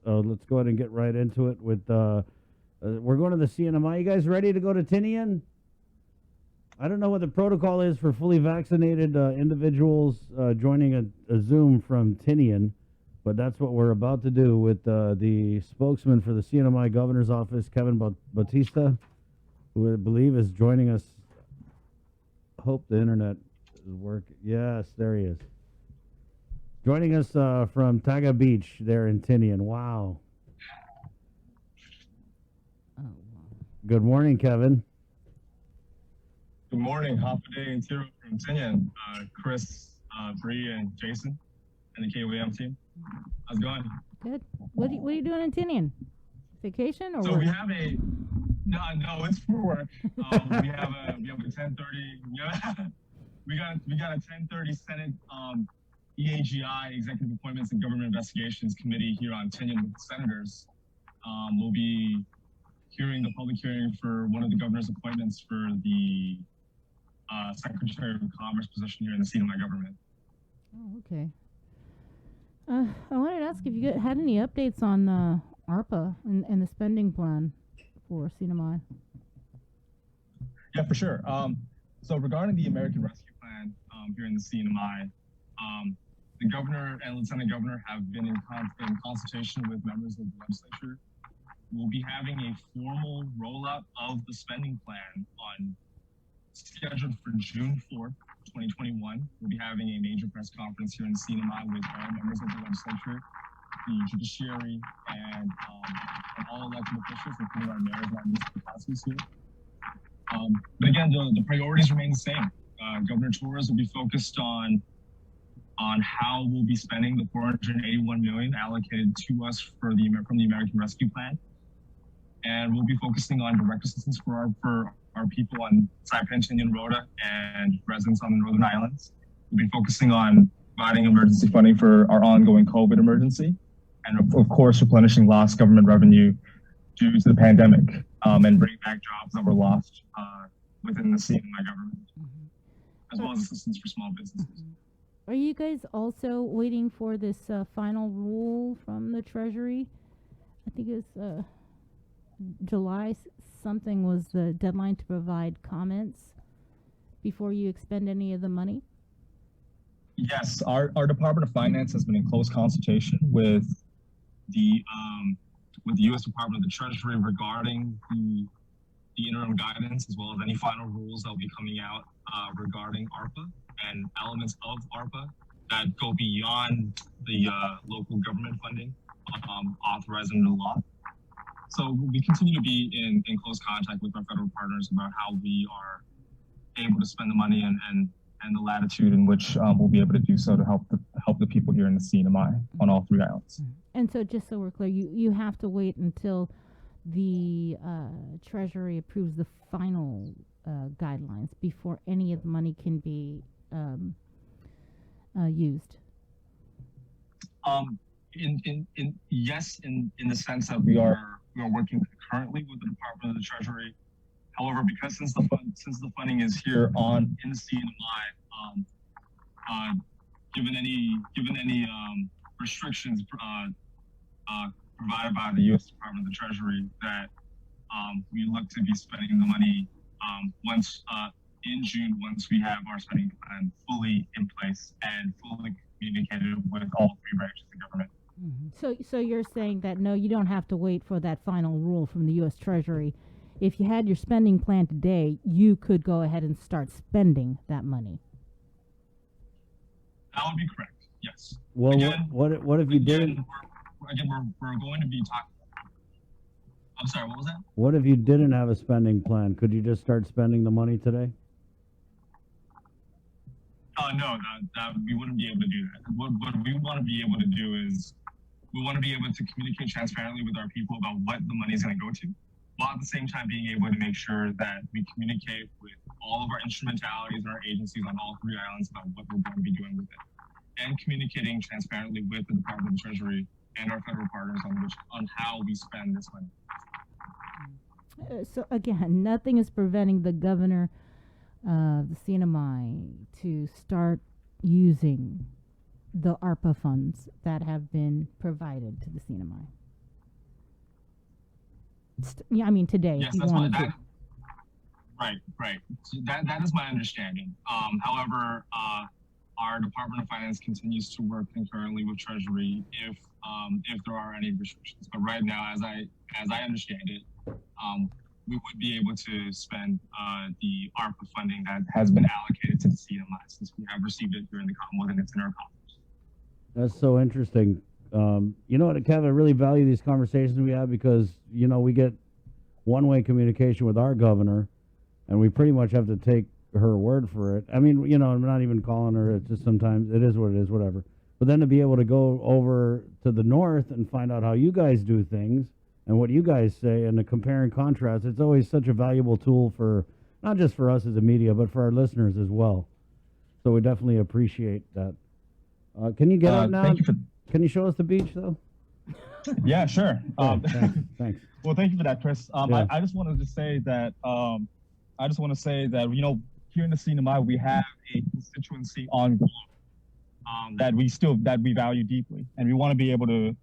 let's go ahead and get right into it. We're going to the CNMI. You guys ready to go to Tinian? I don't know what the protocol is for fully vaccinated individuals joining a Zoom from Tinian, but that's what we're about to do with the spokesman for the CNMI governor's office, Kevin Bautista, who I believe is joining us. Hope the internet is working. Yes, there he is. Joining us from Taga Beach there in Tinian. Wow. Good morning, Kevin. Good morning, Hafaday and Tiro from Tinian, Chris, Bree, and Jason, and the KWM team. How's it going? Good. What are you doing in Tinian? Vacation or so work? we have a no, it's for work. we have a 10:30. We got a 10:30 Senate EAGI Executive Appointments and Government Investigations Committee here on Tinian with senators. We'll be hearing the public hearing for one of the governor's appointments for the Secretary of Commerce position here in the CNMI government. Oh, okay. I wanted to ask if you had any updates on ARPA and the spending plan for CNMI. Yeah, for sure. So regarding the American Rescue Plan here in the CNMI, the governor and lieutenant governor have been in consultation with members of the legislature. We'll be having a formal rollout of the spending plan scheduled for June 4th, 2021. We'll be having a major press conference here in CNMI with all members of the legislature, the judiciary, and all elected officials, including our mayors and our municipal councils here. But again, the priorities remain the same. Governor Torres will be focused on how we'll be spending the $481 million allocated to us from the American Rescue Plan. And we'll be focusing on direct assistance for our people on Saipan, Tinian, Rota, and residents on the Northern Islands. We'll be focusing on providing emergency funding for our ongoing COVID emergency, and of course, replenishing lost government revenue due to the pandemic, and bring back jobs that were lost within the CNMI government, as well as assistance for small businesses. Are you guys also waiting for this final rule from the Treasury? I think it's July something was the deadline to provide comments before you expend any of the money? Yes, our Department of Finance has been in close consultation with the U.S. Department of the Treasury regarding the interim guidance, as well as any final rules that will be coming out regarding ARPA and elements of ARPA that go beyond the local government funding authorized under the law. So we continue to be in close contact with our federal partners about how we are able to spend the money and the latitude in which we'll be able to do so to help the people here in the CNMI on all three islands. And so just so we're clear, you have to wait until the Treasury approves the final guidelines before any of the money can be used. Yes, in the sense that we are working concurrently with the Department of the Treasury. However, because since the funding is here in the CNMI, given any restrictions provided by the U.S. Department of the Treasury, that we look to be spending the money once in June, once we have our spending plan fully in place and fully communicated with all three branches of government. Mm-hmm. So you're saying that no, you don't have to wait for that final rule from the U.S. Treasury. If you had your spending plan today, you could go ahead and start spending that money. That would be correct. Yes. Well, again, what if you didn't? We're going to be talking. I'm sorry. What was that? What if you didn't have a spending plan? Could you just start spending the money today? No, that we wouldn't be able to do that. What we want to be able to do is we want to be able to communicate transparently with our people about what the money is going to go to, while at the same time being able to make sure that we communicate with all of our instrumentalities and our agencies on all three islands about what we're going to be doing with it, and communicating transparently with the Department of the Treasury and our federal partners on how we spend this money. So again, nothing is preventing the governor of the CNMI to start using the ARPA funds that have been provided to the CNMI. Yeah, I mean today. Yes, if you that's my wanted that. to. Right. So that is my understanding. However, our Department of Finance continues to work concurrently with Treasury if there are any restrictions. But right now, as I understand it, we would be able to spend the ARPA funding that has been allocated to the CNMI since we have received it during the Commonwealth and it's in our coffers. That's so interesting. You know what, Kev, I really value these conversations we have because, you know, we get one-way communication with our governor, and we pretty much have to take her word for it. I mean, you know, I'm not even calling her. It's just sometimes it is what it is, whatever. But then to be able to go over to the north and find out how you guys do things and what you guys say and to compare and contrast, it's always such a valuable tool for not just for us as a media, but for our listeners as well. So we definitely appreciate that. Can you get up now? Can you show us the beach, though? Yeah, sure. Thanks. Well, thank you for that, Chris. Yeah. I just wanted to say that you know, here in the CNMI we have a constituency on Guam that we value deeply, and we want to be able to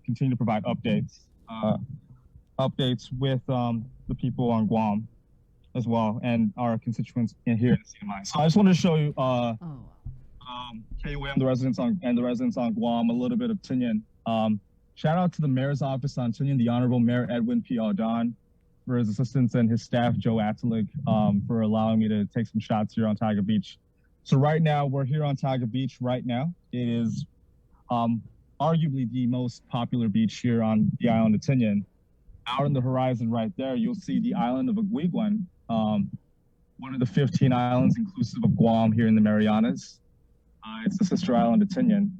continue to provide updates with the people on Guam as well and our constituents here in the CNMI. So I just wanted to show you KUAM, the residents on Guam, a little bit of Tinian. Shout out to the mayor's office on Tinian, the Honorable Mayor Edwin P. Aldan, for his assistants and his staff, Joe Atelig, for allowing me to take some shots here on Taga Beach. So right now, we're here on Taga Beach right now. It is arguably the most popular beach here on the island of Tinian. Out on the horizon right there, you'll see the island of Aguiguan, one of the 15 islands inclusive of Guam here in the Marianas. It's the sister island of Tinian.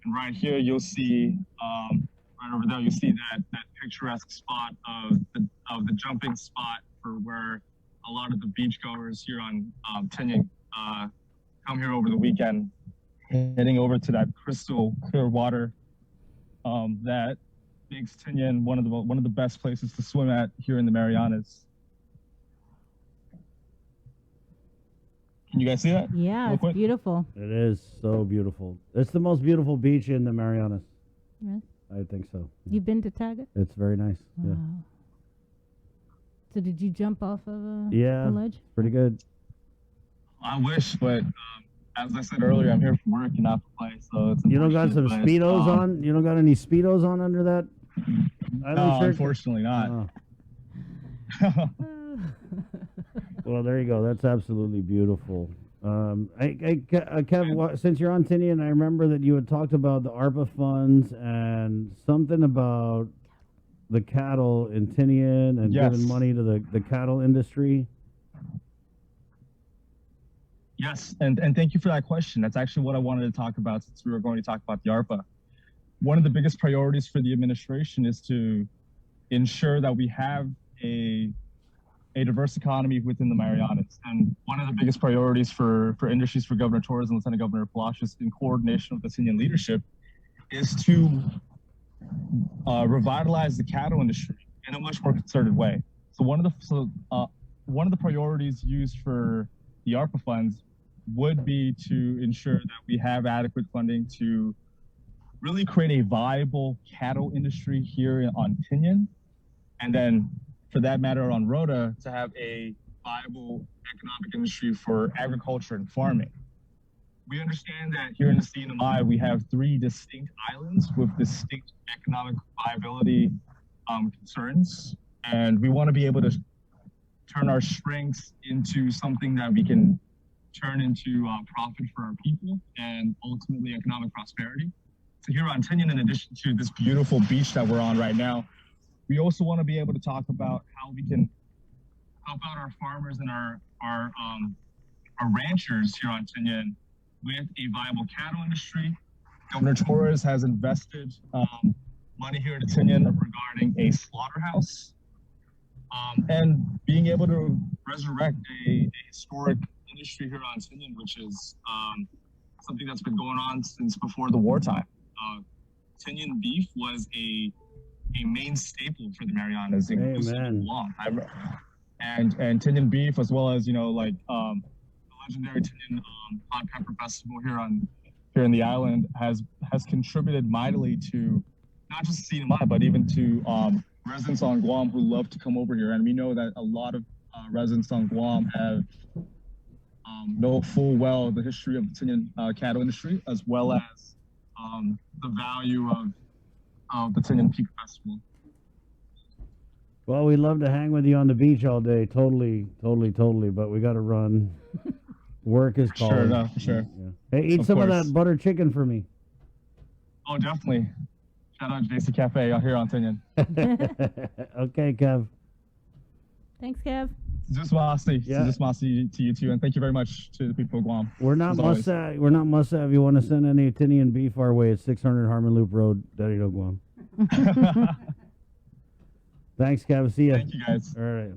And right here, you'll see, right over there, you see that picturesque spot of the jumping spot for where a lot of the beachgoers here on Tinian come here over the weekend, heading over to that crystal clear water that makes Tinian one of the best places to swim at here in the Marianas. Can you guys see that? Yeah, it's beautiful. It is so beautiful. It's the most beautiful beach in the Marianas. Yes. I think so. You've been to Taga? It's very nice. Wow. Yeah. So did you jump off of the ledge? Pretty good. I wish, but as I said earlier, I'm here for work and not for play. So it's you don't got some Speedos on? You don't got any Speedos on under that? No, unfortunately not. Oh. Well, there you go. That's absolutely beautiful. Kev, since you're on Tinian, I remember that you had talked about the ARPA funds and something about the cattle in Tinian and giving money to the cattle industry. Yes, and thank you for that question. That's actually what I wanted to talk about since we were going to talk about the ARPA. One of the biggest priorities for the administration is to ensure that we have a diverse economy within the Marianas. And one of the biggest priorities for industries for Governor Torres and Lieutenant Governor Palacios in coordination with the Tinian leadership is to revitalize the cattle industry in a much more concerted way. So one of the priorities used for the ARPA funds would be to ensure that we have adequate funding to really create a viable cattle industry here on Tinian, and then for that matter on Rota to have a viable economic industry for agriculture and farming. We understand that here in the CNMI, we have 3 distinct islands with distinct economic viability concerns, and we want to be able to turn our strengths into something that we can turn into profit for our people and ultimately economic prosperity. So here on Tinian, in addition to this beautiful beach that we're on right now, we also want to be able to talk about how we can help out our farmers and our ranchers here on Tinian with a viable cattle industry. Governor Torres has invested money here in Tinian regarding a slaughterhouse and being able to resurrect a historic industry here on Tinian, which is something that's been going on since before the wartime. Tinian beef was a main staple for the Marianas, inclusive of Guam. And Tinian beef, as well as, you know, like the legendary Tinian Hot Pepper Festival here in the island has contributed mightily to not just CNMI, but even to residents on Guam who love to come over here, and we know that a lot of residents on Guam have know full well the history of the Tinian cattle industry, as well as the value of the Tinian Peak Festival. Well, we'd love to hang with you on the beach all day. Totally, but we got to run. Work is calling. Sure, no, for sure. Yeah. Hey, eat Of some of course. that butter chicken for me. Oh, definitely. Shout out JC Cafe out here on Tinian. Okay, Kev. Thanks, Kev. Zusmasi. Yeah. Zusmasi to you too, and thank you very much to the people of Guam. We're not as always. We're not Must-Have. You want to send any Tinian beef our way? It's 600 Harmon Loop Road, Daddy Guam. Thanks, Kev. See ya. Thank you guys. All right.